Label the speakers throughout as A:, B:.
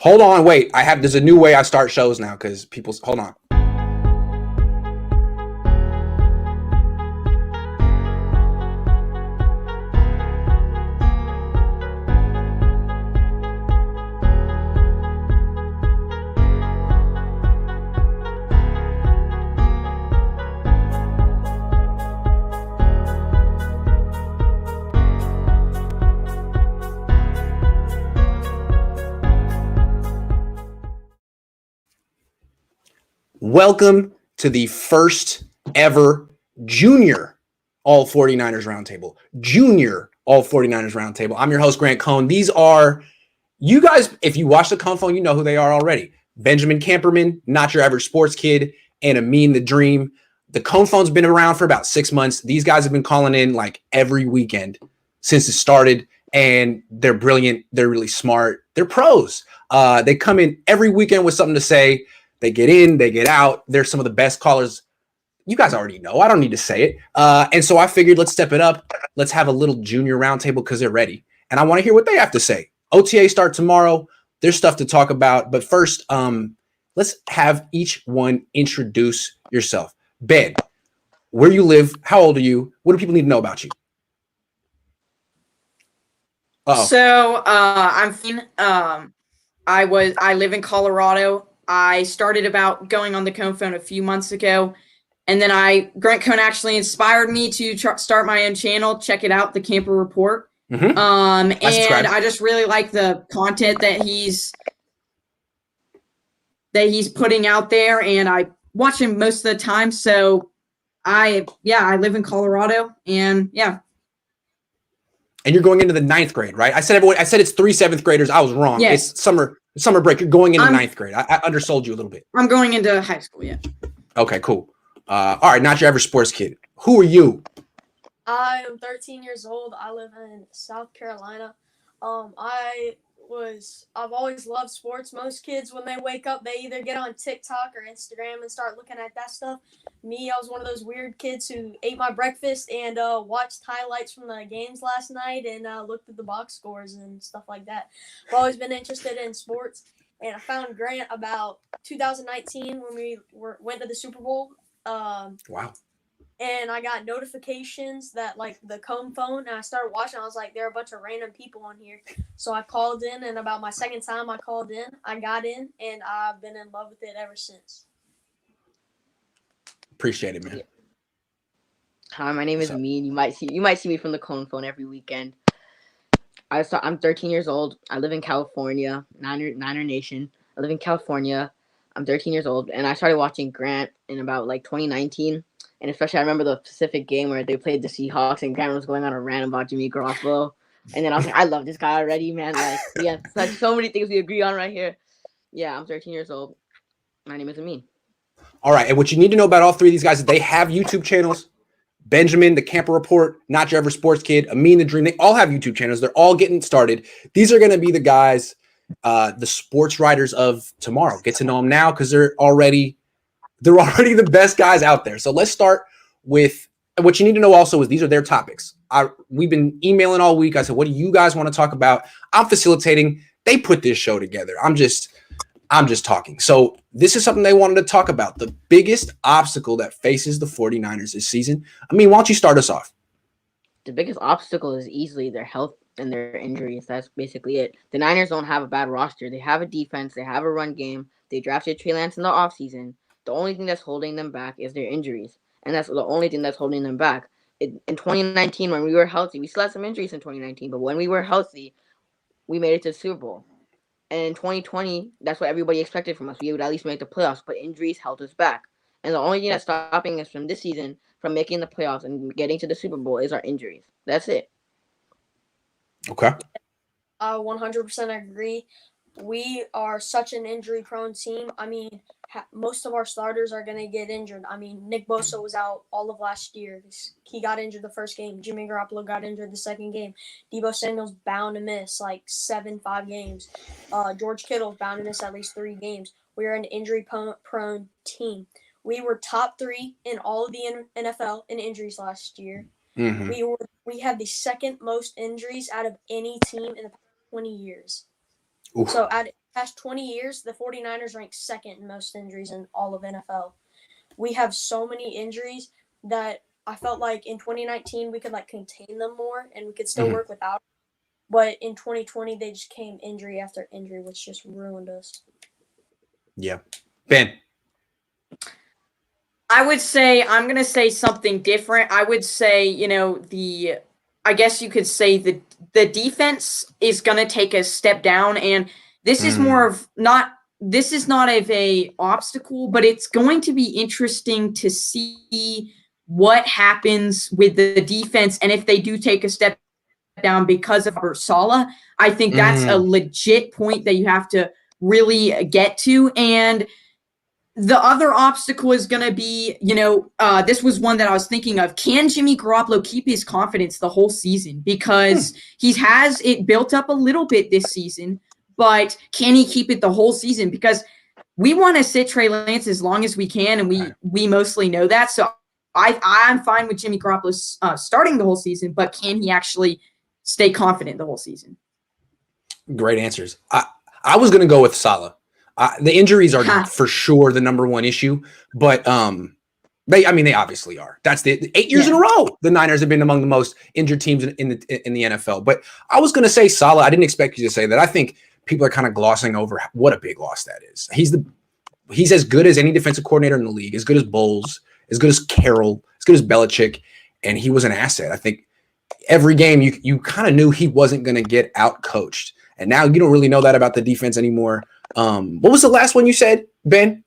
A: Hold on, wait. There's a new way I start shows now because hold on. Welcome to the first ever junior All 49ers Roundtable. Junior All 49ers Roundtable. I'm your host, Grant Cohn. These are, you guys, if you watch the Phone, you know who they are already. Benjamin Kamperman, Not Your Average Sports Kid, and Amin the Dream. The Phone's been around for about 6 months. These guys have been calling in like every weekend since it started, and they're brilliant. They're really smart. They're pros. They come in every weekend with something to say. They get in, they get out. They're some of the best callers. You guys already know. I don't need to say it. And so I figured let's step it up. Let's have a little junior roundtable because they're ready. And I want to hear what they have to say. OTA start tomorrow. There's stuff to talk about. But first, let's have each one introduce yourself. Ben, where you live, how old are you? What do people need to know about you?
B: So I'm Finn. I live in Colorado. I started about going on the Cohn Phone a few months ago, and then Grant Cohn actually inspired me to start my own channel. Check it out, the Camper Report.
A: Mm-hmm.
B: And I just really like the content that he's putting out there, and I watch him most of the time. So I live in Colorado, and yeah.
A: And you're going into the 9th grade, right? I said it's 3 7th graders. I was wrong.
B: Yes.
A: It's summer break. You're going into 9th grade. I undersold you a little bit.
B: I'm going into high school, yeah.
A: Okay, cool. All right, Not Your Average Sports Kid. Who are you?
C: I am 13 years old. I live in South Carolina. I've always loved sports. Most kids, when they wake up, they either get on TikTok or Instagram and start looking at that stuff. Me, I was one of those weird kids who ate my breakfast and watched highlights from the games last night and looked at the box scores and stuff like that. I've always been interested in sports, and I found Grant about 2019 when we went to the Super Bowl.
A: Wow.
C: And I got notifications that, like, the Cohn Phone, and I started watching. I was like, there are a bunch of random people on here. So I called in, and about my second time I called in, I got in, and I've been in love with it ever since.
A: Appreciate it, man.
D: Yeah. Hi, my name is Amin. You might see me from the Cohn Phone every weekend. I'm 13 years old. I live in California, Niner Nation. I live in California. I'm 13 years old, and I started watching Grant in about like 2019. And especially, I remember the specific game where they played the Seahawks, and Grant was going on a rant about Jimmy Garoppolo. And then I was like, I love this guy already, man. Like, we have so many things we agree on right here. Yeah, I'm 13 years old. My name is Amin.
A: All right, and what you need to know about all three of these guys is they have YouTube channels. Benjamin, the Camper Report, Not Your Average Sports Kid, Amin the Dream, they all have YouTube channels. They're all getting started. These are going to be the guys, the sports writers of tomorrow. Get to know them now because they're already the best guys out there. So let's start with what you need to know also is these are their topics. We've been emailing all week. I said, what do you guys want to talk about? I'm facilitating. They put this show together. I'm just talking. So this is something they wanted to talk about. The biggest obstacle that faces the 49ers this season. I mean, why don't you start us off?
D: The biggest obstacle is easily their health and their injuries. That's basically it. The Niners don't have a bad roster. They have a defense. They have a run game. They drafted Trey Lance in the offseason. The only thing that's holding them back is their injuries. And that's the only thing that's holding them back. In 2019, when we were healthy, we still had some injuries in 2019, but when we were healthy, we made it to the Super Bowl. And in 2020, that's what everybody expected from us. We would at least make the playoffs, but injuries held us back. And the only thing that's stopping us from this season from making the playoffs and getting to the Super Bowl is our injuries. That's it.
A: Okay.
C: I 100% agree. We are such an injury-prone team. I mean, most of our starters are going to get injured. I mean, Nick Bosa was out all of last year. He got injured the first game. Jimmy Garoppolo got injured the second game. Deebo Samuel's bound to miss like 5 games. George Kittle's bound to miss at least 3 games. We are an injury-prone team. We were top 3 in all of the NFL in injuries last year.
A: Mm-hmm.
C: We had the second most injuries out of any team in the past 20 years.
A: Oof.
C: So past 20 years, the 49ers rank second in most injuries in all of NFL. We have so many injuries that I felt like in 2019 we could like contain them more and we could still work without them. But in 2020 they just came injury after injury, which just ruined us.
A: Yeah. Ben.
B: I would say I'm going to say something different. I would say, I guess you could say the defense is going to take a step down, and this is more of this is not of a obstacle, but it's going to be interesting to see what happens with the defense, and if they do take a step down because of Saleh. I think that's a legit point that you have to really get to. And the other obstacle is going to be, this was one that I was thinking of. Can Jimmy Garoppolo keep his confidence the whole season? Because he has it built up a little bit this season, but can he keep it the whole season? Because we want to sit Trey Lance as long as we can, and we mostly know that. So I'm fine with Jimmy Garoppolo starting the whole season, but can he actually stay confident the whole season?
A: Great answers. I was going to go with Saleh. The injuries are for sure the number one issue, but they obviously are. That's the 8 years in a row the Niners have been among the most injured teams in the NFL. But I was going to say Saleh. I didn't expect you to say that. I think people are kind of glossing over what a big loss that is. He's as good as any defensive coordinator in the league, as good as Bowles, as good as Carroll, as good as Belichick, and he was an asset. I think every game you kind of knew he wasn't going to get out coached, and now you don't really know that about the defense anymore. What was the last one you said, Ben?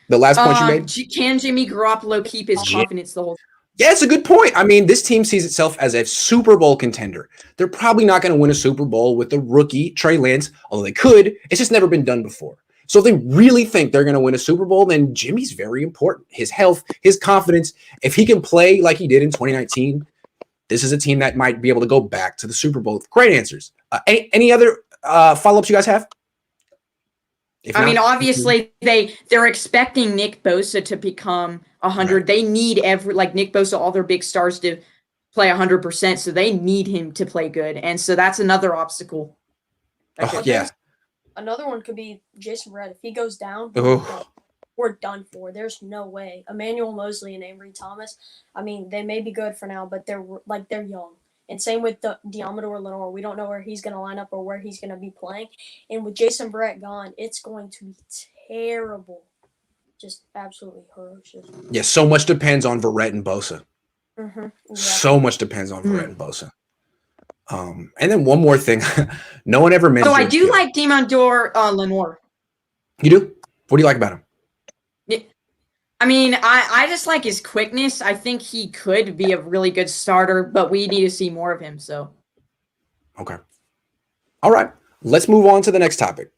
A: The last point you made?
B: Can Jimmy Garoppolo keep his confidence the whole time?
A: Yeah, it's a good point. I mean, this team sees itself as a Super Bowl contender. They're probably not going to win a Super Bowl with the rookie Trey Lance, although they could. It's just never been done before. So if they really think they're going to win a Super Bowl, then Jimmy's very important. His health, his confidence. If he can play like he did in 2019, this is a team that might be able to go back to the Super Bowl. Great answers. Any other follow-ups you guys have?
B: Obviously they're expecting Nick Bosa to become 100. Right. They need Nick Bosa, all their big stars to play 100%. So they need him to play good. And so that's another obstacle.
C: Another one could be Jason Verrett. If he goes down, we're done for. There's no way. Emmanuel Mosley and Avery Thomas, they may be good for now, but they're young. And same with Diamador Lenore. We don't know where he's going to line up or where he's going to be playing. And with Jason Verrett gone, it's going to be terrible. Just absolutely ferocious.
A: Yeah, so much depends on Verrett and Bosa.
C: Mm-hmm, exactly.
A: So much depends on Verrett and Bosa. And then one more thing. No one ever mentioned.
B: So I do like Diamador Lenore.
A: You do? What do you like about him?
B: I just like his quickness. I think he could be a really good starter, but we need to see more of him. So,
A: okay. All right. Let's move on to the next topic.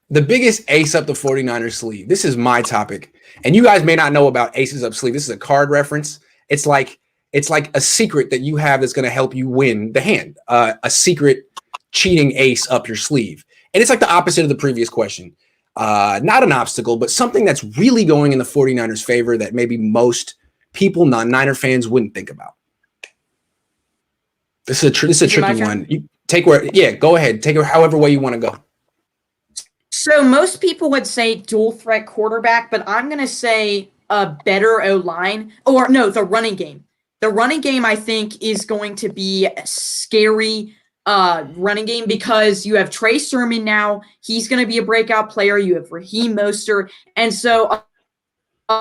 A: The biggest ace up the 49ers sleeve. This is my topic. And you guys may not know about aces up sleeve. This is a card reference. It's like a secret that you have that's going to help you win the hand. A secret cheating ace up your sleeve. And it's like the opposite of the previous question. Not an obstacle, but something that's really going in the 49ers' favor that maybe most people, non-Niner fans, wouldn't think about. This is a tricky one. You go ahead. Take it however way you want to go.
B: So most people would say dual threat quarterback, but I'm going to say a better O-line. Or no, the running game. The running game, I think, is going to be a scary running game because you have Trey Sermon now. He's going to be a breakout player. You have Raheem Mostert. And so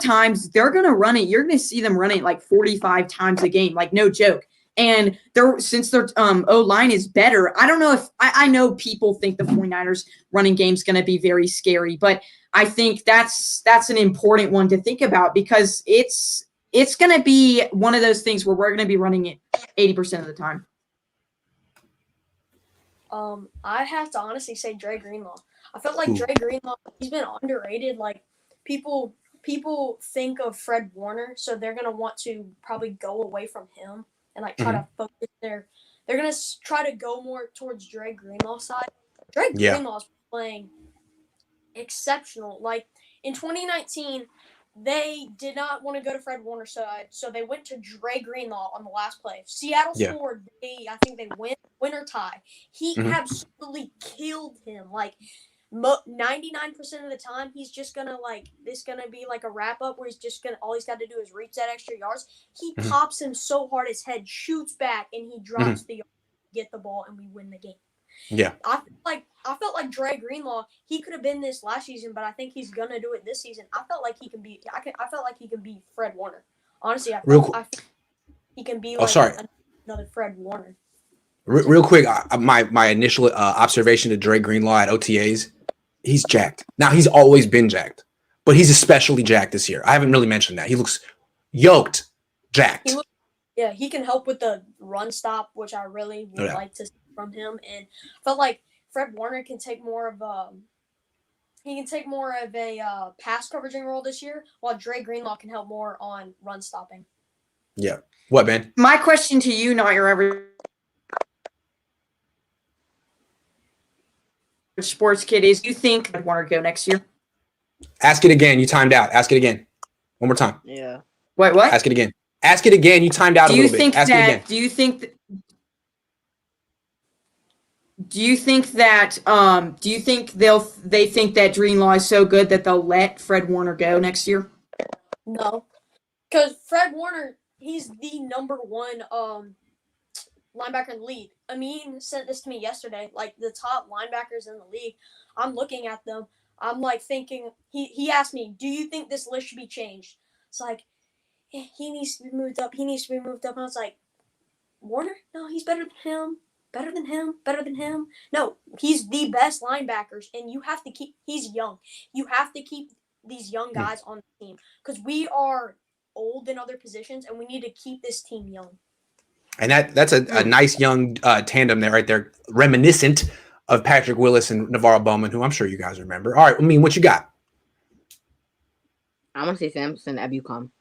B: times they're going to run it. You're going to see them run it like 45 times a game, like no joke. And since their O-line is better, I don't know if I know people think the 49ers running game is going to be very scary, but I think that's an important one to think about because it's going to be one of those things where we're going to be running it 80% of the time.
C: I'd have to honestly say Dre Greenlaw. I felt like Dre Greenlaw, he's been underrated. Like people think of Fred Warner, so they're gonna want to probably go away from him and like try to focus they're gonna try to go more towards Dre Greenlaw's side. Greenlaw's playing exceptional. Like in 2019, they did not want to go to Fred Warner's side, so they went to Dre Greenlaw on the last play. Seattle scored. I think they win or tie. He absolutely killed him. Like 99% of the time, he's just gonna be like a wrap up where all he's got to do is reach that extra yards. He pops him so hard his head shoots back and he drops the yard, get the ball, and we win the game.
A: Yeah.
C: I felt like Dre Greenlaw, he could have been this last season, but I think he's gonna do it this season. I felt like he can be Fred Warner. Honestly, I think he can be another Fred Warner.
A: Real quick, my initial observation to Dre Greenlaw at OTAs, he's jacked. Now, he's always been jacked, but he's especially jacked this year. I haven't really mentioned that. He looks yoked, jacked.
C: He can help with the run stop, which I really would like to see from him. And I felt like Fred Warner can take more of a pass coveraging role this year, while Dre Greenlaw can help more on run stopping.
A: Yeah. What, Ben?
B: My question to you, Not Your Average Sports Kid, is: you think Fred Warner go next year?
A: Ask it again. You timed out. Ask it again. One more time.
D: Yeah.
B: Wait, what?
A: Ask it again. Ask it again. You timed out a little bit. Ask it again.
B: Do you think they think that Greenlaw is so good that they'll let Fred Warner go next year?
C: No, because Fred Warner, he's the number one linebacker in the league. Amin sent this to me yesterday. Like, the top linebackers in the league, I'm looking at them. I'm like thinking, he asked me, do you think this list should be changed? It's like, he needs to be moved up. And I was like, Warner? No, he's better than him. Better than him. No, he's the best linebackers, and he's young. You have to keep these young guys on the team because we are old in other positions, and we need to keep this team young.
A: And that's a nice young tandem there, right there, reminiscent of Patrick Willis and Navarro Bowman, who I'm sure you guys remember. All right, what you got?
D: I'm going to say Samson Ebukam.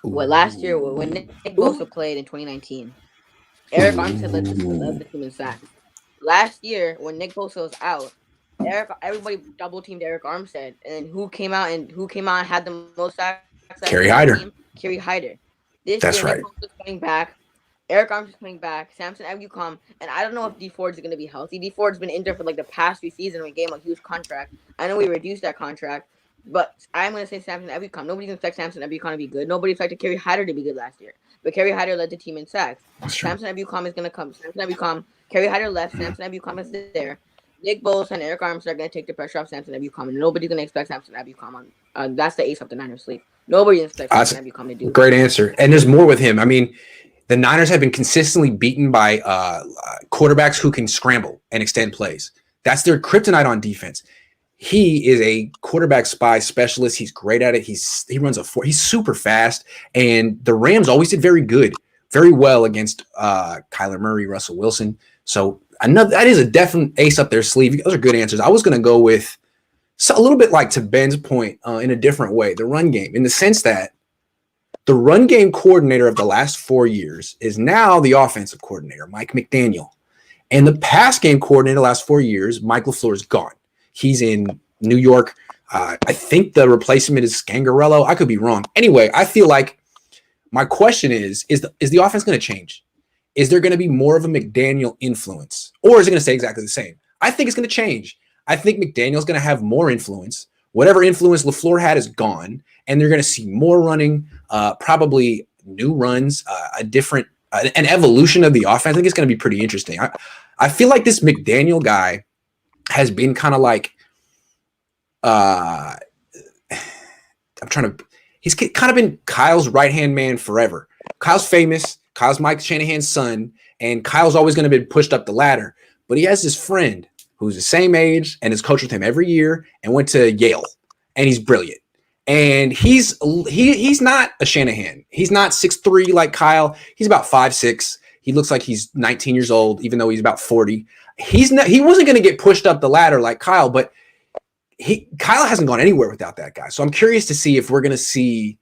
D: Last year, when Nick Bosa played in 2019, Eric Armstead led the team in sacks. Last year, when Nick Bosa was out, everybody double teamed Eric Armstead, and who came out and had the most sacks?
A: Kerry Hyder.
D: Kerry Hyder. This
A: That's
D: year,
A: right.
D: Nick Bosa's coming back. Eric Armstead's coming back. Samson Ebukam, and I don't know if D Ford's going to be healthy. D Ford's been injured for like the past few seasons. We gave him a huge contract. I know we reduced that contract, but I'm going to say Samson Ebukam. Nobody can expect Samson Ebukam to be good. Nobody expected Kerry Hyder to be good last year. But Kerry Hyder led the team in sacks. Samson Ebukam is going to come. Kerry Hyder left. Samson Ebukam is there. Nick Bosa and Eric Armstead are going to take the pressure off Samson Ebukam, and nobody's going to expect Samson Ebukam on. That's the ace up the Niners' sleeve. Nobody expects Samson Ebukam to do it.
A: Great answer. And there's more with him. I mean, the Niners have been consistently beaten by quarterbacks who can scramble and extend plays. That's their kryptonite on defense. He is a quarterback spy specialist. He's great at it. He runs a 4. He's super fast. And the Rams always did very well against Kyler Murray, Russell Wilson. So that is a definite ace up their sleeve. Those are good answers. I was going to go with a little bit like to Ben's point in a different way, the run game, in the sense that the run game coordinator of the last 4 years is now the offensive coordinator, Mike McDaniel. And the pass game coordinator the last 4 years, Mike LaFleur, is gone. He's in New York. I think the replacement is Scangarello. I could be wrong. Anyway, I feel like my question is the offense going to change? Is there going to be more of a McDaniel influence? Or is it going to stay exactly the same? I think it's going to change. I think McDaniel's going to have more influence. Whatever influence LaFleur had is gone. And they're going to see more running, probably new runs, an evolution of the offense. I think it's going to be pretty interesting. I feel like this McDaniel guy has been kind of like, he's kind of been Kyle's right-hand man forever. Kyle's famous. Kyle's Mike Shanahan's son, and Kyle's always going to be pushed up the ladder. But he has this friend who's the same age and has coached with him every year and went to Yale, and he's brilliant. And he's not a Shanahan. He's not 6'3" like Kyle. He's about 5'6". He looks like he's 19 years old, even though he's about 40. He wasn't going to get pushed up the ladder like Kyle, but Kyle hasn't gone anywhere without that guy. So I'm curious to see if we're going to see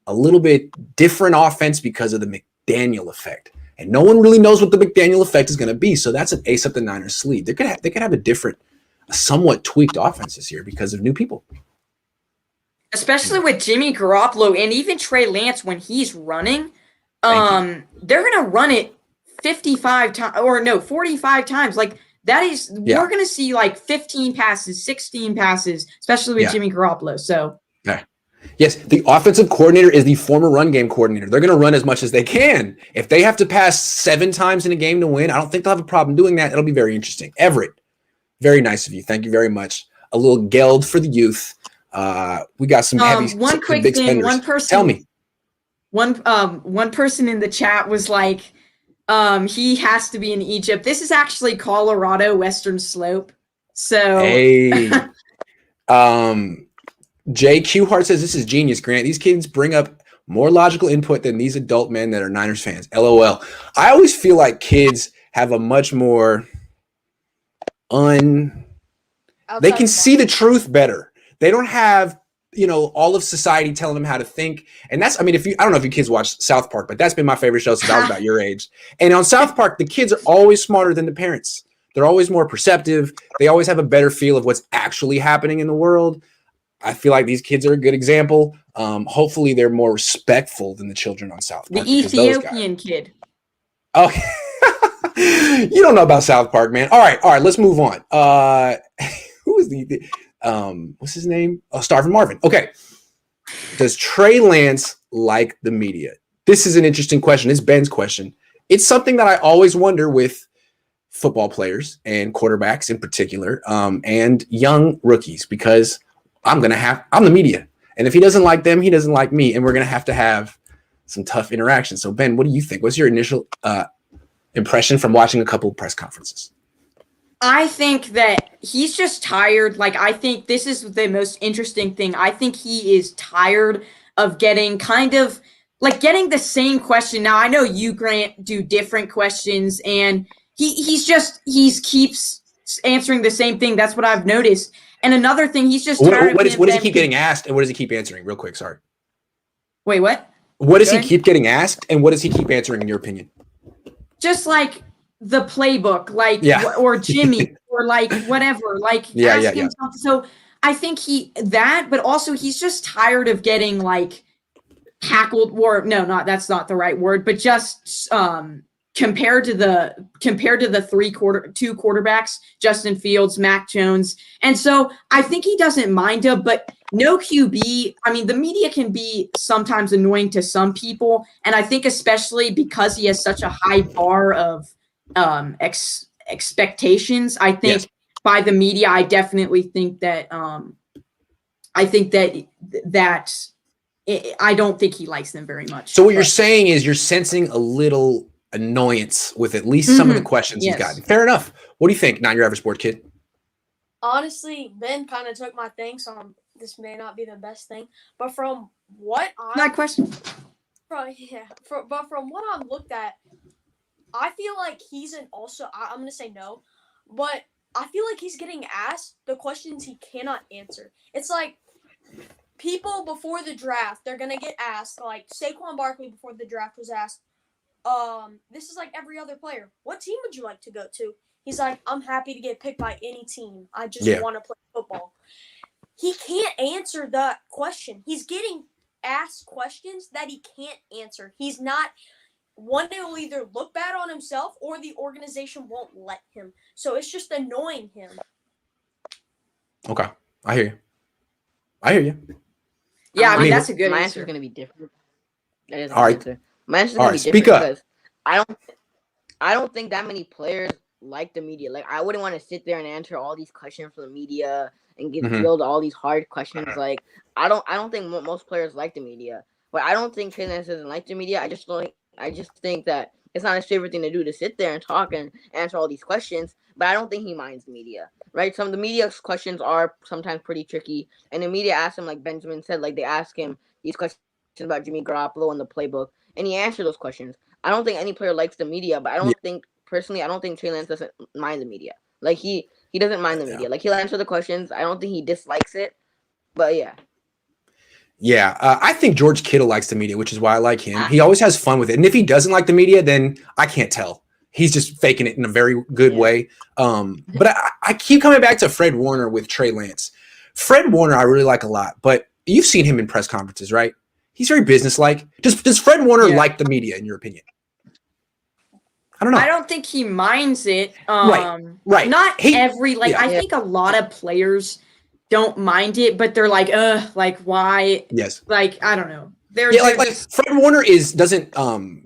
A: a little bit different offense because of the McDaniel effect. And no one really knows what the McDaniel effect is going to be. So that's an ace up the Niners' sleeve. They could have a somewhat tweaked offense this year because of new people.
B: especially with Jimmy Garoppolo and even Trey Lance when he's running. They're gonna run it 55 times, or no, 45 times. Like that is, we're gonna see like 15 passes, 16 passes, especially with Jimmy Garoppolo. So
A: yes, the offensive coordinator is the former run game coordinator. They're going to run as much as they can. If they have to pass 7 times in a game to win, I don't think they'll have a problem doing that. It'll be very interesting. Everett, very nice of you. Thank you very much. A little geld for the youth. We got some heavy,
B: one quick
A: big
B: thing.
A: spenders.
B: One person.
A: Tell me.
B: One person in the chat was like, he has to be in Egypt. This is actually Colorado Western Slope. So
A: hey, JQ Hart says this is genius, Grant. These kids bring up more logical input than these adult men that are Niners fans. LOL. I always feel like kids have a much more they can see the truth better. They don't have, all of society telling them how to think. And that's, I don't know if you kids watch South Park, but that's been my favorite show since I was about your age. And on South Park, the kids are always smarter than the parents. They're always more perceptive. They always have a better feel of what's actually happening in the world. I feel like these kids are a good example. Hopefully they're more respectful than the children on South Park.
B: The Ethiopian kid.
A: Oh, you don't know about South Park, man. All right, let's move on. Who is the what's his name? Oh, Starvin Marvin. Okay. Does Trey Lance like the media? This is an interesting question. It's Ben's question. It's something that I always wonder with football players and quarterbacks in particular, and young rookies, because I'm the media. And if he doesn't like them, he doesn't like me. And we're going to have some tough interactions. So Ben, what do you think? What's your initial impression from watching a couple of press conferences?
B: I think that he's just tired. Like, I think this is the most interesting thing. I think he is tired of getting getting the same question. Now, I know you, Grant, do different questions, and he keeps answering the same thing. That's what I've noticed. And another thing, he's just tired.
A: What does he keep getting asked, and what does he keep answering? Real quick, sorry.
B: Wait, what?
A: What does he keep getting asked, and what does he keep answering, in your opinion?
B: Just like the playbook, or Jimmy, or like whatever, ask him something. So I think but also he's just tired of getting like tackled, or that's not the right word, but just compared to the two quarterbacks, Justin Fields, Mac Jones. And so I think he doesn't mind him, but no QB. I mean, the media can be sometimes annoying to some people. And I think especially because he has such a high bar of expectations, I think by the media, I definitely think that I don't think he likes them very much.
A: So what you're saying is you're sensing a little annoyance with at least some of the questions he's gotten. Fair enough. What do you think, Not Your Average Sport Kid?
C: Honestly, Ben kind of took my thing, so this may not be the best thing. But from what I'm looked at, I feel like I'm going to say no, but I feel like he's getting asked the questions he cannot answer. It's like people before the draft, they're going to get asked, like Saquon Barkley before the draft was asked, this is like every other player. What team would you like to go to? He's like, I'm happy to get picked by any team. I just want to play football. He can't answer that question. He's getting asked questions that he can't answer. He's not – one day will either look bad on himself or the organization won't let him. So it's just annoying him.
A: Okay. I hear you.
B: Yeah, I mean that's a good
D: answer.
B: My
D: answer is going to be different. That is
A: all right.
D: Answer. My answer is going to be different because I don't think that many players like the media. Like, I wouldn't want to sit there and answer all these questions from the media and get drilled all these hard questions. Like, I don't think most players like the media. But I don't think Trey Lance doesn't like the media. I just think that it's not his favorite thing to do, to sit there and talk and answer all these questions. But I don't think he minds the media, right? Some of the media's questions are sometimes pretty tricky. And the media asks him, like Benjamin said, like they ask him these questions about Jimmy Garoppolo and the playbook. And he answered those questions. I don't think any player likes the media, but I don't think Trey Lance doesn't mind the media. Like, he doesn't mind the media. Like, he'll answer the questions. I don't think he dislikes it. But, yeah.
A: Yeah, I think George Kittle likes the media, which is why I like him. He always has fun with it. And if he doesn't like the media, then I can't tell. He's just faking it in a very good way. But I keep coming back to Fred Warner with Trey Lance. Fred Warner I really like a lot, but you've seen him in press conferences, right? He's very businesslike. Does Fred Warner like the media, in your opinion? I don't know.
B: I don't think he minds it.
A: Right.
B: Not every I think a lot of players don't mind it, but they're like, like why?
A: Yes.
B: Like, I don't know.
A: Like Fred Warner doesn't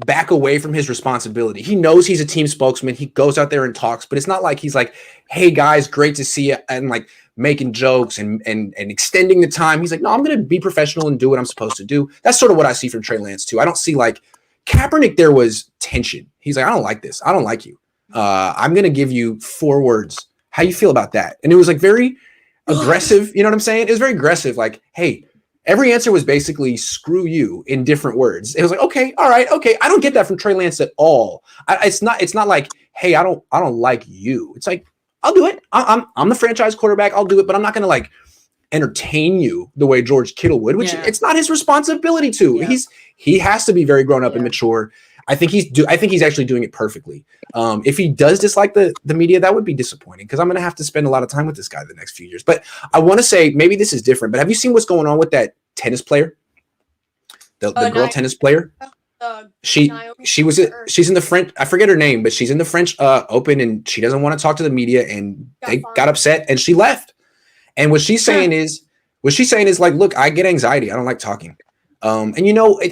A: back away from his responsibility. He knows he's a team spokesman. He goes out there and talks, but it's not like he's like, "Hey guys, great to see you," and like making jokes and extending the time. He's like, "No, I'm going to be professional and do what I'm supposed to do." That's sort of what I see from Trey Lance too. I don't see like Kaepernick. There was tension. He's like, "I don't like this. I don't like you. I'm going to give you 4 words. How you feel about that?" And it was like very aggressive. You know what I'm saying? It was very aggressive. Like, hey. Every answer was basically "screw you" in different words. It was like, okay, all right, okay. I don't get that from Trey Lance at all. It's not like, hey, I don't like you. It's like, I'll do it. I'm the franchise quarterback. I'll do it, but I'm not gonna like entertain you the way George Kittle would, which it's not his responsibility to. Yeah. He has to be very grown up and mature. I think he's actually doing it perfectly. If he does dislike the media, that would be disappointing because I'm going to have to spend a lot of time with this guy the next few years. But I want to say maybe this is different. But have you seen what's going on with that tennis player, the girl tennis player? She's in the French. I forget her name, but she's in the French Open, and she doesn't want to talk to the media, and they got upset, and she left. And what she's saying is like, look, I get anxiety. I don't like talking. And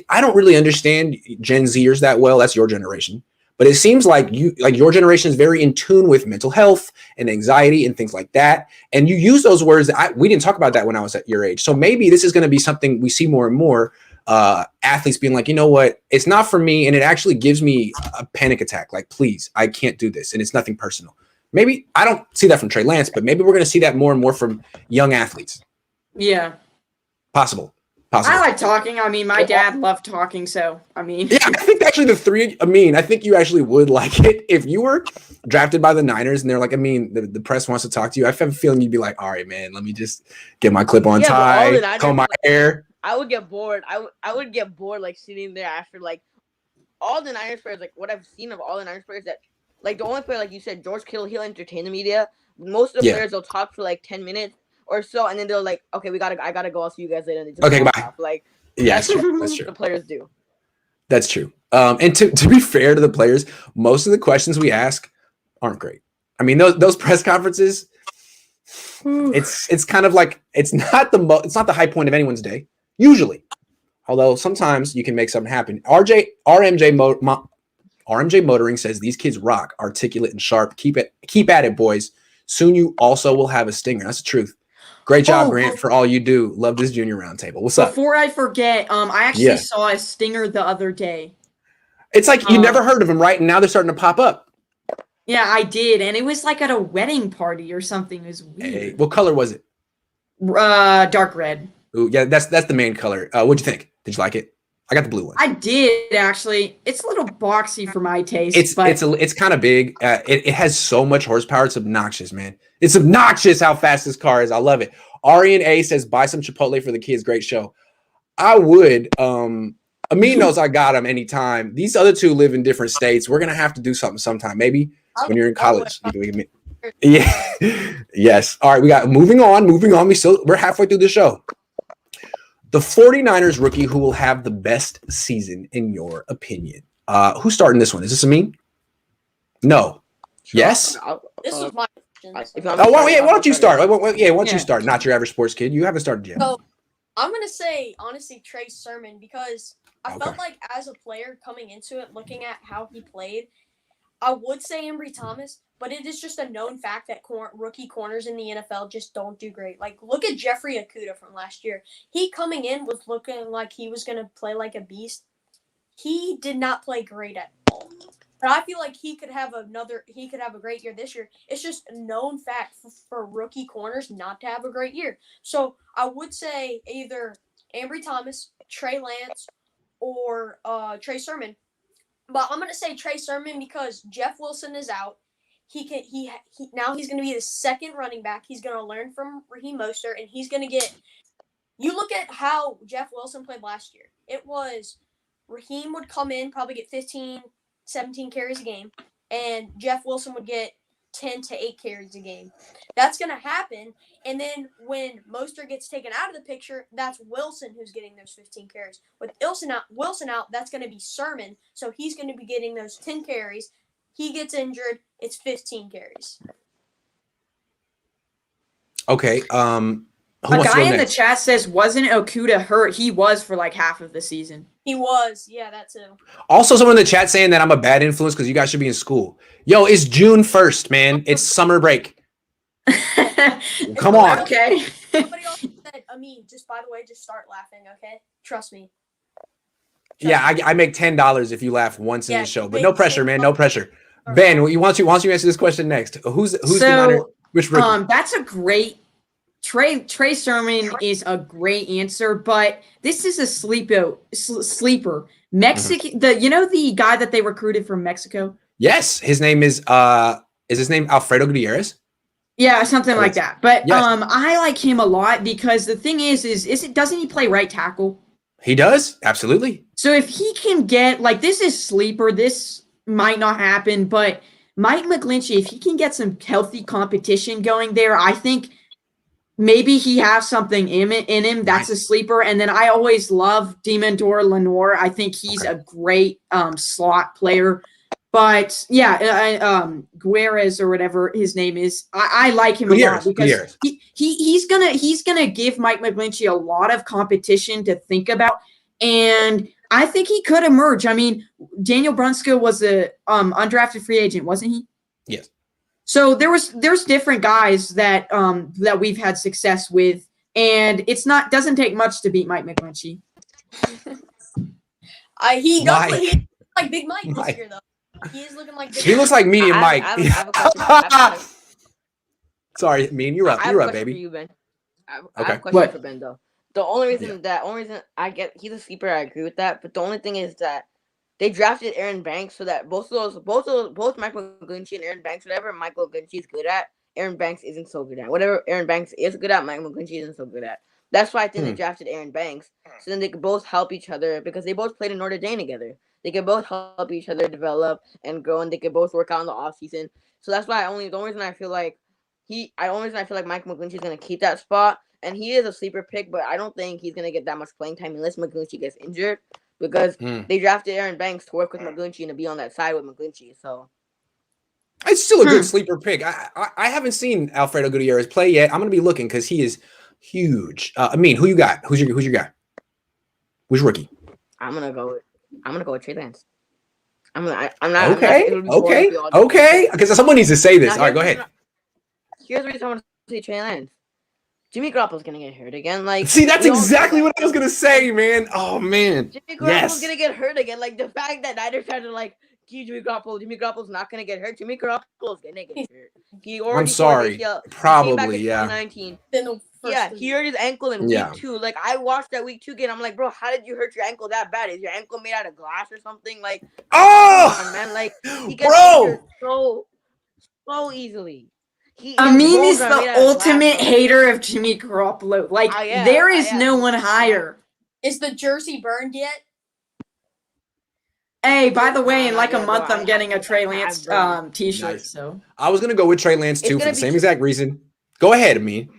A: I don't really understand Gen Zers that well. That's your generation. But it seems like your generation is very in tune with mental health and anxiety and things like that. And you use those words. We didn't talk about that when I was at your age. So maybe this is going to be something we see more and more, athletes being like, you know what? It's not for me. And it actually gives me a panic attack. Like, please, I can't do this. And it's nothing personal. Maybe I don't see that from Trey Lance, but maybe we're going to see that more and more from young athletes.
B: Yeah.
A: Possible.
B: I like talking. I mean, my dad loved talking, so I mean.
A: Yeah, I think actually I think you actually would like it if you were drafted by the Niners and they're like, the press wants to talk to you. I have a feeling you'd be like, all right, man, let me just get my clip-on tie, comb my hair.
D: I would get bored. I would get bored like sitting there after like all the Niners players, like what I've seen of all the Niners players that like the only player, like you said, George Kittle, he'll entertain the media. Most of the players, they'll talk for like 10 minutes. Or so, and then they're like, "Okay, I gotta go. I'll see you guys later." And
A: okay, bye.
D: Like,
A: yeah, that's true. That's true.
D: The players do.
A: That's true. And to be fair to the players, most of the questions we ask aren't great. I mean, those press conferences, it's kind of like it's not the high point of anyone's day usually. Although sometimes you can make something happen. RMJ Motoring says these kids rock, articulate and sharp. Keep at it, boys. Soon you also will have a stinger. That's the truth. Great job, Grant, for all you do. Love this junior roundtable. What's up?
B: Before I forget, I actually saw a stinger the other day.
A: It's like you never heard of them, right? And now they're starting to pop up.
B: Yeah, I did, and it was like at a wedding party or something. It was weird.
A: Hey, what color was it?
B: Dark red.
A: Ooh, yeah, that's the main color. What'd you think? Did you like it? I got the blue one.
B: I did actually. It's a little boxy for my taste.
A: It's kind of big. It has so much horsepower. It's obnoxious, man. It's obnoxious how fast this car is. I love it. Arian A says buy some Chipotle for the kids. Great show. I would. Amin knows I got him anytime. These other two live in different states. We're gonna have to do something sometime. Maybe when you're in college. Yeah. Yes. All right. We got moving on. We're halfway through the show. The 49ers rookie who will have the best season in your opinion. Who's starting this one? Is this Amin? No. Sure. Yes?
C: This is my question.
A: Why don't you start? Why don't you start? Not your average sports kid. You haven't started yet.
C: So, I'm going to say, honestly, Trey Sermon, because I felt like as a player coming into it, looking at how he played, I would say Ambry Thomas, but it is just a known fact that rookie corners in the NFL just don't do great. Like, look at Jeffrey Okudah from last year. He coming in was looking like he was going to play like a beast. He did not play great at all. But I feel like he could have a great year this year. It's just a known fact for rookie corners not to have a great year. So I would say either Ambry Thomas, Trey Lance, or Trey Sermon. But I'm gonna say Trey Sermon because Jeff Wilson is out. Now he's gonna be the second running back. He's gonna learn from Raheem Mostert, and he's gonna get. You look at how Jeff Wilson played last year. It was Raheem would come in, probably get 15, 17 carries a game, and Jeff Wilson would get 10 to 8 carries a game. That's going to happen. And then when Mostert gets taken out of the picture, that's Wilson who's getting those 15 carries. With Wilson out, that's going to be Sermon. So he's going to be getting those 10 carries. He gets injured. It's 15 carries.
A: Okay.
B: A guy in the chat says, wasn't Okuda hurt? He was for like half of the season.
C: He was. Yeah, that too.
A: Also, someone in the chat saying that I'm a bad influence because you guys should be in school. Yo, it's June 1st, man. It's summer break. Come on.
B: Okay.
C: Somebody else said, Amin, just by the way, just start laughing, okay? Trust me.
A: I make $10 if you laugh once in the show, but no pressure, man. No pressure. Ben, once you answer this question next, who's the Niner? Which rookie?
B: That's a great Trey Sermon is a great answer, but this is a sleeper. Mexican, the guy that they recruited from Mexico.
A: Yes, his name is his name Alfredo Gutierrez?
B: Yeah, something like that. But yes. I like him a lot because the thing doesn't he play right tackle?
A: He does, absolutely.
B: So if he can get this is sleeper. This might not happen, but Mike McGlinchey, if he can get some healthy competition going there, I think maybe he has something in him. That's a sleeper. And then I always love Demondor Lenore. I think he's a great slot player. But yeah, Guerres or whatever his name is, I like him a lot because he's gonna give Mike McGlinchey a lot of competition to think about, and I think he could emerge. I mean, Daniel Brunskill was a undrafted free agent, wasn't he?
A: Yes.
B: So there's different guys that we've had success with, and doesn't take much to beat Mike McGlinchey.
C: He does like Big Mike this year though. He is looking like
A: he looks like medium Mike.
D: I have a question.
A: Sorry, you're up. You're up, baby.
D: For you, Ben. I have a question for Ben though. The only reason I get he's a sleeper, I agree with that. But the only thing is that they drafted Aaron Banks so that both Michael McGlinchey and Aaron Banks, whatever Michael McGlinchey is good at, Aaron Banks isn't so good at. Whatever Aaron Banks is good at, Michael McGlinchey isn't so good at. That's why I think they drafted Aaron Banks, so then they could both help each other because they both played in Notre Dame together. They could both help each other develop and grow, and they could both work out in the off season. So that's why the only reason I feel like Mike McGlinchey is gonna keep that spot, and he is a sleeper pick, but I don't think he's gonna get that much playing time unless McGlinchey gets injured because they drafted Aaron Banks to work with McGlinchey and to be on that side with McGlinchey. So
A: it's still a good sleeper pick. I haven't seen Alfredo Gutierrez play yet. I'm gonna be looking because he is huge. Who you got? Who's your guy? Who's your rookie?
D: I'm gonna go with Trey Lance.
A: Okay. Because someone needs to say this. All right, go ahead.
D: Here's the reason I want to say Trey Lance. Jimmy Garoppolo's gonna get hurt again.
A: See, that's exactly what I was gonna say, man. Oh man.
D: Jimmy Garoppolo's gonna get hurt again. The fact that Niners tried to Jimmy Garoppolo's not gonna get hurt. Jimmy Garoppolo's gonna get hurt.
A: I'm sorry. Probably, yeah.
D: 2019. He hurt his ankle in week 2. I watched that week 2 game. I'm like, bro, how did you hurt your ankle that bad? Is your ankle made out of glass or something? Man, he gets injured so easily.
B: Amin is the ultimate hater of Jimmy Garoppolo. There is no one higher.
C: Is the jersey burned yet?
B: Hey, by the way, in a month, I'm getting a Trey Lance t-shirt. Nice. So I
A: was gonna go with Trey Lance too for the same exact reason. Go ahead, Amin.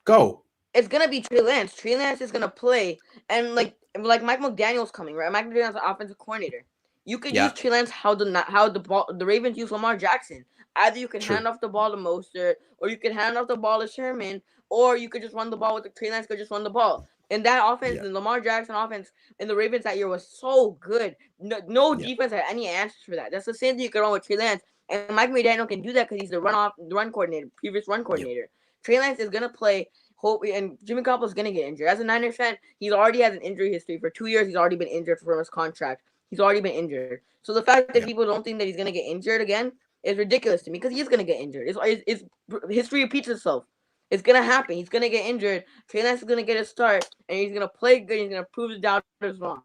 A: Go.
D: It's gonna be Trey Lance. Trey Lance is gonna play, and Mike McDaniel's coming, right? Mike McDaniel's the offensive coordinator. You could use Trey Lance how the Ravens use Lamar Jackson. Either you can hand off the ball to Mostert, or you can hand off the ball to Sherman, or you could just run the ball with Trey Lance. Could just run the ball. And that offense, the Lamar Jackson offense, in the Ravens that year was so good. No defense had any answers for that. That's the same thing you could run with Trey Lance. And Mike McDaniel can do that because he's the run coordinator, previous run coordinator. Trey Lance is gonna play. And Jimmy Garoppolo is gonna get injured. As a Niners fan, he already has an injury history. For 2 years, he's already been injured from his contract. He's already been injured. So the fact that people don't think that he's gonna get injured again is ridiculous to me because he is gonna get injured. It's history repeats itself. It's gonna happen. He's gonna get injured. Trey Lance is gonna get a start, and he's gonna play good. He's gonna prove his doubters wrong.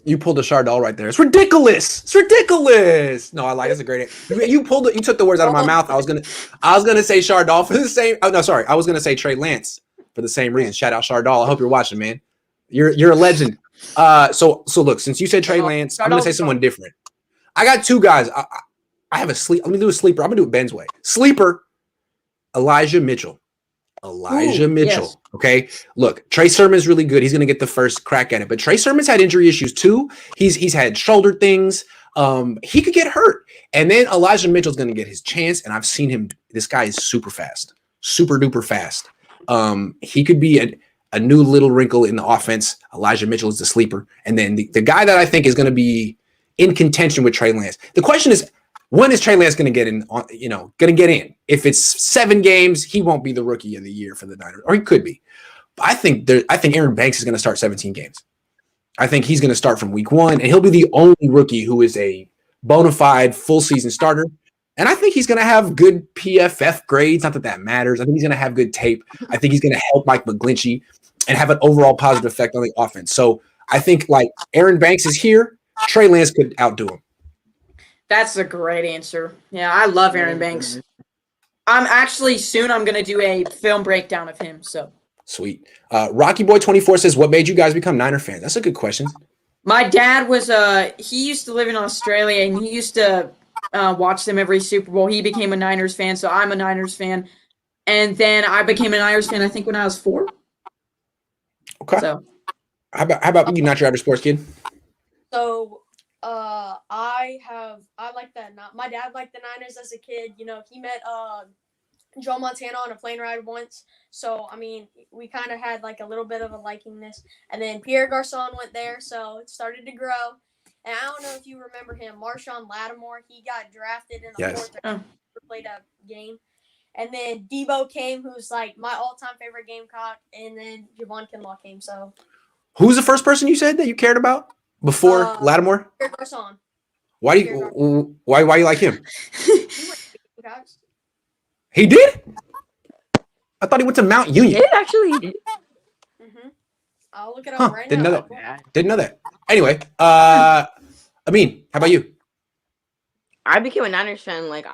A: You pulled a Chardall right there. It's ridiculous. It's ridiculous. No, I like. It's a great. You pulled it. You took the words out of my mouth. I was gonna say Chardall for the same. Oh no, sorry. I was gonna say Trey Lance for the same reason. Shout out Chardall. I hope you're watching, man. You're a legend. So look. Since you said Trey Lance, I'm gonna say someone different. I got two guys. I have a sleep. Let me do a sleeper. I'm gonna do it Ben's way. Sleeper, Elijah Mitchell. Elijah Mitchell.
B: Yes.
A: Okay. Look, Trey Sermon's really good. He's gonna get the first crack at it. But Trey Sermon's had injury issues too. He's had shoulder things. He could get hurt. And then Elijah Mitchell's gonna get his chance. And I've seen him. This guy is super fast, super duper fast. He could be a new little wrinkle in the offense. Elijah Mitchell is the sleeper. And then the guy that I think is gonna be in contention with Trey Lance. The question is, when is Trey Lance going to get in? Going to get in. If it's 7 games, he won't be the rookie of the year for the Niners, or he could be. But I think Aaron Banks is going to start 17 games. I think he's going to start from week 1, and he'll be the only rookie who is a bona fide full season starter. And I think he's going to have good PFF grades. Not that that matters. I think he's going to have good tape. I think he's going to help Mike McGlinchey and have an overall positive effect on the offense. So I think like Aaron Banks is here. Trey Lance could outdo him.
B: That's a great answer. Yeah, I love Aaron Banks. I'm going to do a film breakdown of him. So
A: sweet. Rocky Boy 24 says, what made you guys become Niner fans? That's a good question.
B: My dad was he used to live in Australia, and he used to watch them every Super Bowl. He became a Niners fan, so I'm a Niners fan. And then I became a Niners fan, I think, when I was 4.
A: Okay.
B: So
A: how about you, Not Your Average Sports Kid?
C: So I like that. My dad liked the Niners as a kid. You know, he met Joe Montana on a plane ride once. So, I mean, we kind of had like a little bit of a likingness. And then Pierre Garçon went there, so it started to grow. And I don't know if you remember him, Marshawn Lattimore. He got drafted in the 4th round, played a game. And then Debo came, who's like my all-time favorite Gamecock. And then Javon Kinlaw came. So,
A: who's the first person you said that you cared about before Lattimore?
C: Pierre Garçon.
A: Why you like him?
C: He
A: He did? I thought he went to Mount Union.
D: It actually did.
C: Mm-hmm. I'll look it up right
A: Didn't
C: now.
A: know that. Didn't know that. Anyway, Amin, how about you?
D: I became a Niners fan. Like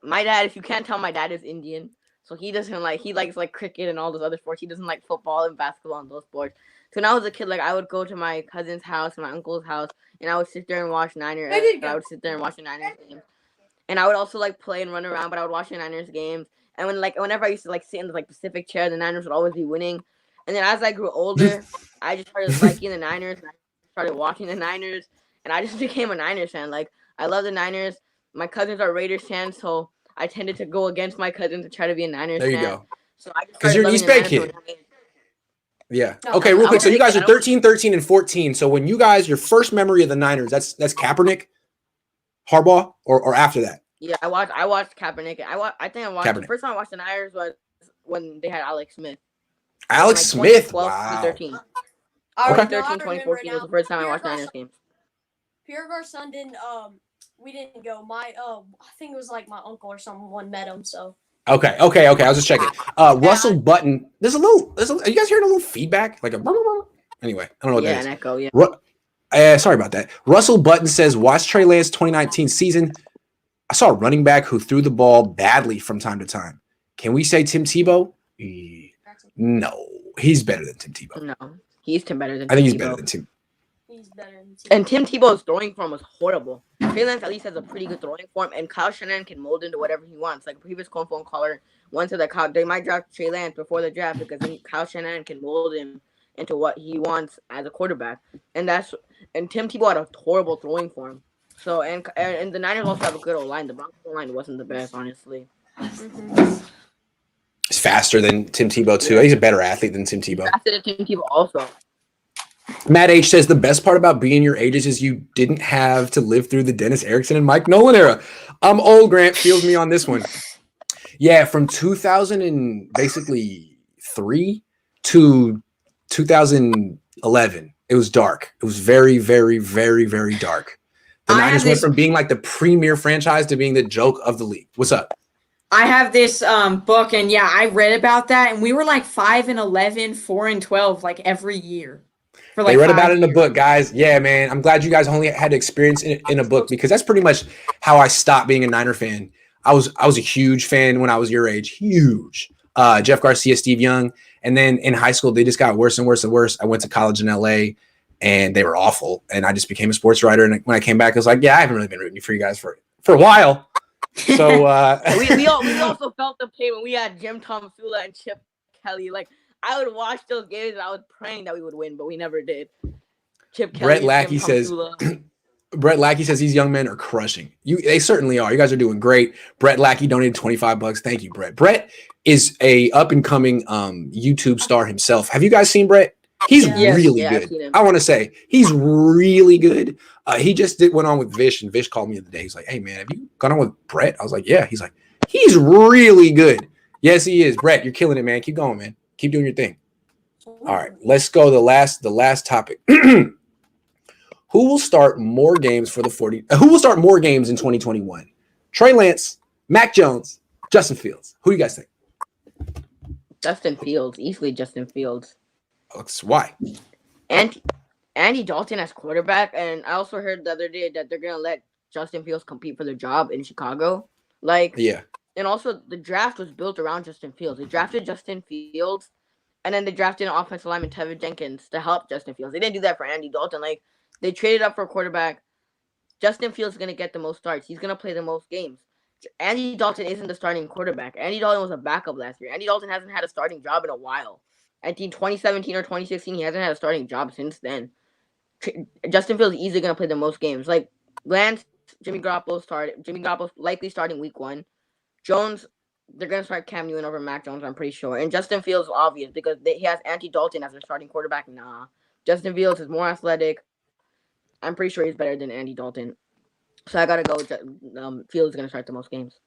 D: my dad. If you can't tell, my dad is Indian, so he likes like cricket and all those other sports. He doesn't like football and basketball and those sports. So when I was a kid, like I would go to my cousin's house and my uncle's house, and I would sit there and watch Niners. I would sit there and watch the Niners games, and I would also like play and run around. But I would watch the Niners games, and whenever I used to like sit in the like Pacific chair, the Niners would always be winning. And then as I grew older, I just started liking the Niners. And I started watching the Niners, and I just became a Niners fan. Like I love the Niners. My cousins are Raiders fans, so I tended to go against my cousins to try to be a Niners fan.
A: There you go.
D: So I
A: because you're an East Bay kid. Yeah.
C: No,
A: okay, real quick. So you guys are
D: I
A: 13, 13, and 14. So when you guys, your first memory of the Niners, that's Kaepernick, Harbaugh, or after that?
D: Yeah, I watched Kaepernick. I think I watched
A: Kaepernick.
D: the first time I watched the Niners was when they had Alex Smith.
A: Alex
D: Like
A: Smith.
D: 2012,
A: Wow.
D: 2013.
A: Okay.
D: 2013, 2014 was the first time I watched Niners games.
C: Pierre Garçon didn't. We didn't go. I think it was like my uncle or someone met him. So.
A: Okay. I was just checking. Russell Button. There's a little. Are you guys hearing a little feedback? Like a. Anyway, I don't know what that is.
D: An echo. Yeah.
A: Sorry about that. Russell Button says, watch Trey Lance 2019 season. I saw a running back who threw the ball badly from time to time. Can we say Tim Tebow? No, he's better than Tim Tebow.
D: No, he's better than.
A: I think he's
D: Tebow.
A: better than Tim.
C: He's better than Tebow.
D: And Tim Tebow's throwing form was horrible. Trey Lance at least has a pretty good throwing form, and Kyle Shanahan can mold into whatever he wants. Like a previous phone caller once said that they might draft Trey Lance before the draft because then Kyle Shanahan can mold him into what he wants as a quarterback. And Tim Tebow had a horrible throwing form. So and the Niners also have a good O-line. The Broncos O-line wasn't the best, honestly.
C: Mm-hmm.
A: He's faster than Tim Tebow too. He's a better athlete than Tim Tebow.
D: Faster than Tim Tebow also.
A: Matt H says the best part about being your ages is you didn't have to live through the Dennis Erickson and Mike Nolan era. I'm old. Grant feels me on this one. Yeah, from 2003 to 2011, it was dark. It was very, very, very, very dark. The Niners went from being like the premier franchise to being the joke of the league. What's up?
B: I have this book, and yeah, I read about that, and we were like 5-11, 4-12, like every year. For like
A: they read about it in a
B: years.
A: book, guys. Yeah, man. I'm glad you guys only had to experience it in a book because that's pretty much how I stopped being a Niner fan. I was a huge fan when I was your age. Huge. Jeff Garcia, Steve Young. And then in high school, they just got worse and worse and worse. I went to college in LA and they were awful. And I just became a sports writer. And when I came back, I was like, yeah, I haven't really been rooting for you guys for a while. So
D: we also felt the pain when we had Jim Tomsula and Chip Kelly. Like, I would watch those games and I was praying that we would win, but we never did. Chip Kelly
A: Brett
D: and
A: Lackey
D: Jim
A: says
D: Tomsula.
A: Brett Lackey says these young men are crushing. They certainly are. You guys are doing great. Brett Lackey donated $25. Thank you, Brett. Brett is a up and coming YouTube star himself. Have you guys seen Brett? He's
C: Yes.
A: really
D: Yeah, I've
A: good.
D: seen him.
A: I want to say he's really good. He just went on with Vish, and Vish called me the other day. He's like, "Hey man, have you gone on with Brett?" I was like, "Yeah." He's like, "He's really good." Yes, he is. Brett, you're killing it, man. Keep going, man. Keep doing your thing. All right, let's go to the last topic. Who will start more games for the 40? Who will start more games in 2021? Trey Lance, Mac Jones, Justin Fields. Who do you guys think?
D: Justin Fields, easily Justin Fields.
A: Why?
D: And Andy Dalton as quarterback, and I also heard the other day that they're gonna let Justin Fields compete for the job in Chicago. Like,
A: Yeah.
D: and also the draft was built around Justin Fields. They drafted Justin Fields, and then they drafted an offensive lineman, Tevin Jenkins, to help Justin Fields. They didn't do that for Andy Dalton. Like, they traded up for a quarterback. Justin Fields is gonna get the most starts. He's gonna play the most games. Andy Dalton isn't the starting quarterback. Andy Dalton was a backup last year. Andy Dalton hasn't had a starting job in a while. I think 2017 or 2016, he hasn't had a starting job since then. Justin Fields is easily going to play the most games. Like, Lance, Jimmy Garoppolo started. Jimmy Garoppolo's likely starting week 1. Jones, they're going to start Cam Newton over Mac Jones, I'm pretty sure. And Justin Fields is obvious because he has Andy Dalton as their starting quarterback. Nah. Justin Fields is more athletic. I'm pretty sure he's better than Andy Dalton. So I got to go with Fields is going to start the most games.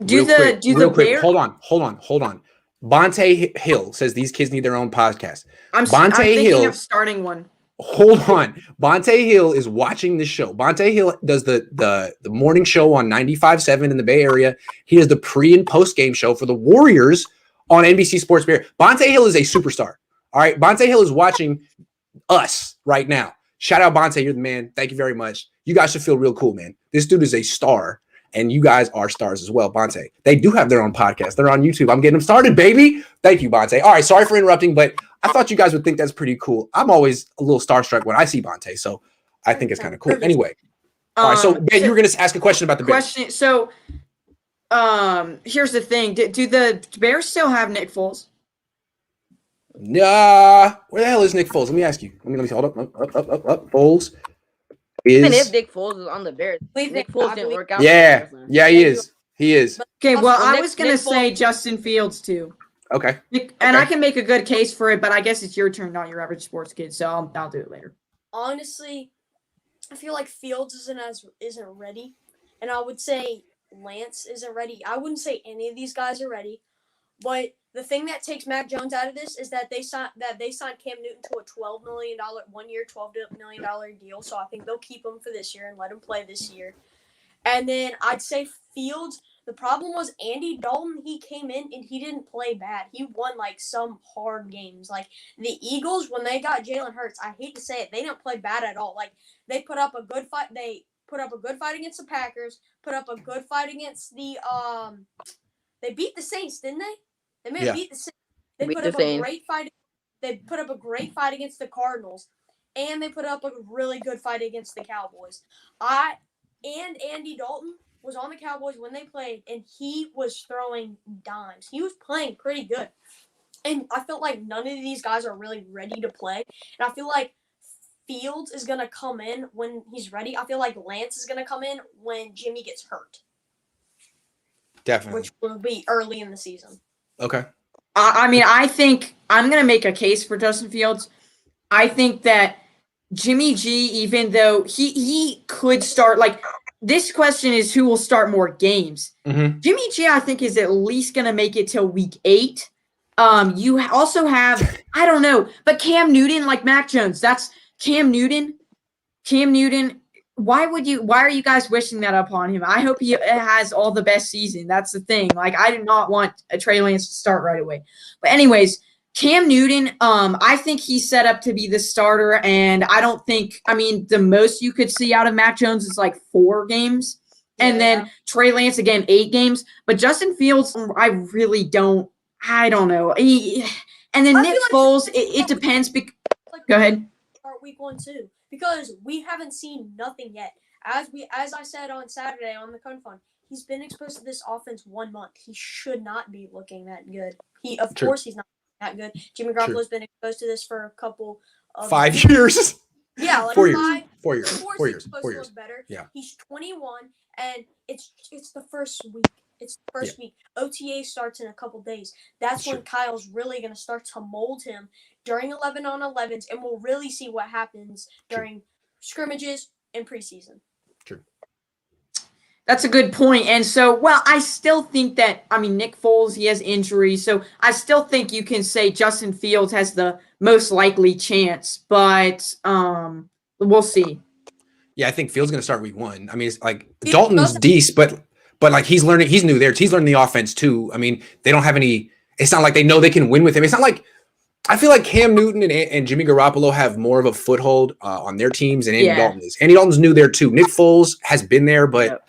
A: Real quick. Hold on. Bonte Hill says these kids need their own podcast.
B: I'm thinking of starting one.
A: Hold on. Bonte Hill is watching this show. Bonte Hill does the morning show on 95.7 in the Bay Area. He does the pre and post game show for the Warriors on NBC Sports Bay Area. Bonte Hill is a superstar. All right. Bonte Hill is watching us right now. Shout out Bonte. You're the man. Thank you very much. You guys should feel real cool, man. This dude is a star. And you guys are stars as well, Bonte. They do have their own podcast. They're on YouTube. I'm getting them started, baby. Thank you, Bonte. All right, sorry for interrupting, but I thought you guys would think that's pretty cool. I'm always a little starstruck when I see Bonte, so I think it's kind of cool. Anyway, all right. So Ben, you were going to ask a question about the Bears.
B: So, here's the thing: do the Bears still have Nick Foles?
A: Nah. Where the hell is Nick Foles? Let me ask you. Let me hold up. Foles.
D: Even if Nick Foles is on the Bears, Nick Foles didn't work out.
A: Yeah, he is. He is.
B: Okay, well, I was going to say Justin Fields, too.
A: Okay.
B: And I can make a good case for it, but I guess it's your turn, not your average sports kid, so I'll do it later.
C: Honestly, I feel like Fields isn't ready, and I would say Lance isn't ready. I wouldn't say any of these guys are ready, but the thing that takes Mac Jones out of this is that they signed Cam Newton to a $12 million 1 year, $12 million deal. So I think they'll keep him for this year and let him play this year. And then I'd say Fields. The problem was Andy Dalton. He came in and he didn't play bad. He won like some hard games. Like the Eagles, when they got Jalen Hurts, I hate to say it, they didn't play bad at all. Like they put up a good fight. They put up a good fight against the Packers. Put up a good fight against the They beat the Saints, didn't they? They may have beat the Saints. They put up a great fight. They put up a great fight against the Cardinals, and they put up a really good fight against the Cowboys. And Andy Dalton was on the Cowboys when they played, and he was throwing dimes. He was playing pretty good. And I felt like none of these guys are really ready to play. And I feel like Fields is going to come in when he's ready. I feel like Lance is going to come in when Jimmy gets hurt.
A: Definitely.
C: Which will be early in the season.
A: Okay.
B: I mean, I think I'm going to make a case for Justin Fields. I think that Jimmy G, even though he could start, like, this question is who will start more games.
A: Mm-hmm.
B: Jimmy G, I think, is at least going to make it till week 8. You also have, I don't know, but Cam Newton, like Mac Jones, that's Cam Newton. Why are you guys wishing that upon him? I hope he has all the best season. That's the thing. Like, I do not want a Trey Lance to start right away. But anyways, Cam Newton, I think he's set up to be the starter, and the most you could see out of Mac Jones is like 4 games. And then Trey Lance, again, 8 games. But Justin Fields, I don't know. And then Nick Foles, it depends. Go ahead.
C: Start week 1 too, because we haven't seen nothing yet. As I said on Saturday on the Cohn Fund, he's been exposed to this offense 1 month. He should not be looking that good. Of
A: True.
C: course he's not that good. Jimmy Garoppolo's been exposed to this for a couple of
A: 5 years.
C: Yeah, like
A: 4 years.
C: 5
A: 4 years.
C: Of course
A: 4
C: he's
A: years.
C: supposed
A: 4
C: to
A: years.
C: look better.
A: Yeah.
C: He's 21, and it's the first week. It's the first week. OTA starts in a couple days. That's when Kyle's really going to start to mold him during 11-on-11s, and we'll really see what happens during scrimmages and preseason.
A: True.
B: That's a good point. And so, well, I still think that, I mean, Nick Foles, he has injuries. So I still think you can say Justin Fields has the most likely chance, but we'll see.
A: Yeah, I think Fields going to start week 1. I mean, it's like Dalton's decent, but like he's learning, he's new there. He's learning the offense too. I mean, they don't have any, it's not like they know they can win with him. It's not like, I feel like Cam Newton and Jimmy Garoppolo have more of a foothold on their teams than Andy Dalton is. Andy Dalton's new there too. Nick Foles has been there, but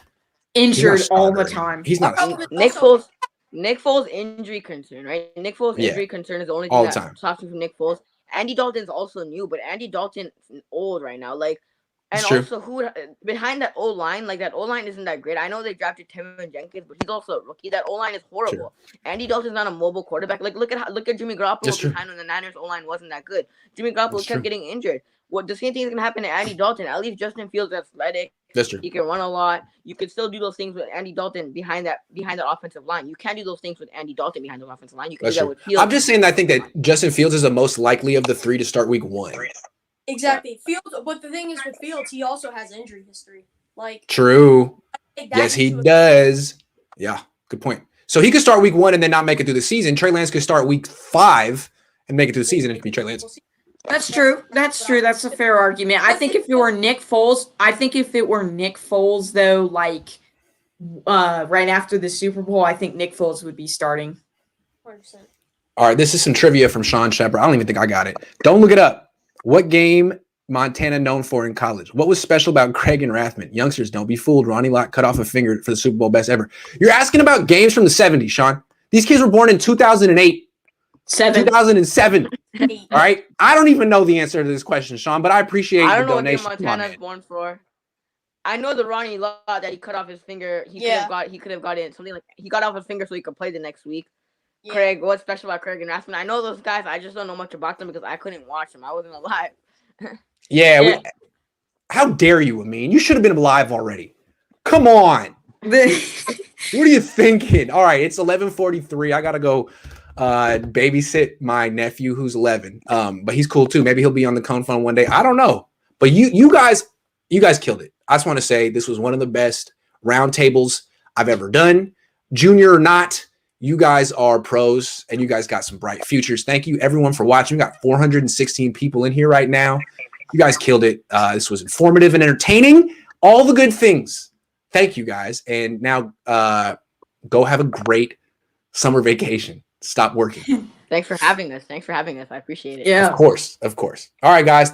B: injured all the time.
A: He's not.
D: Nick Foles injury concern, right? Nick Foles injury concern is the only thing that stops me from Nick Foles. Andy Dalton's also new, but Andy Dalton's old right now. Like, and also who behind that O line, like that O line isn't that great. I know they drafted Tevin Jenkins, but he's also a rookie. That O line is horrible. Andy Dalton's not a mobile quarterback. Like look at Jimmy Garoppolo behind when the Niners O line wasn't that good. Jimmy Garoppolo kept getting injured. What the same thing is gonna happen to Andy Dalton. At least Justin Fields is athletic.
A: That's true.
D: He can run a lot. You can still do those things with Andy Dalton behind that offensive line. You can't do those things with Andy Dalton behind the offensive line. You can do that with Fields.
A: I'm just saying that I think that Justin Fields is the most likely of the 3 to start week 1.
C: Exactly. Fields, but the thing is with Fields, he also has injury history. Like
A: true. Yes, he does. Yeah, good point. So he could start week 1 and then not make it through the season. Trey Lance could start week 5 and make it through the season and be Trey Lance.
B: That's true. That's true. That's a fair argument. I think if it were Nick Foles, though, like right after the Super Bowl, I think Nick Foles would be starting.
C: 100%.
A: All right, this is some trivia from Sean Shepard. I don't even think I got it. Don't look it up. What game Montana known for in college? What was special about Craig and Rathman? Youngsters, don't be fooled. Ronnie Lott cut off a finger for the Super Bowl best ever. You're asking about games from the 70s, Sean. These kids were born in 2008. 2007. All right. I don't even know the answer to this question, Sean, but I appreciate the donation.
D: I don't know what game Montana's born for. I know the Ronnie Lott that he cut off his finger. He could have got in something like he got off his finger so he could play the next week. Yeah. Craig, what's special about Craig and Rathman? I know those guys. I just don't know much about them because I couldn't watch them. I wasn't alive.
A: How dare you, Amin? You should have been alive already. Come on. What are you thinking? All right, it's 11:43. I gotta go babysit my nephew who's 11. But he's cool too. Maybe he'll be on the Cohn phone one day. I don't know. But you guys killed it. I just want to say this was one of the best roundtables I've ever done. Junior or not, you guys are pros and you guys got some bright futures. Thank you everyone for watching. We got 416 people in here right now. You guys killed it. This was informative and entertaining. All the good things. Thank you guys. And now go have a great summer vacation. Stop working.
D: Thanks for having us. I appreciate it.
B: Yeah.
A: Of course. All right, guys.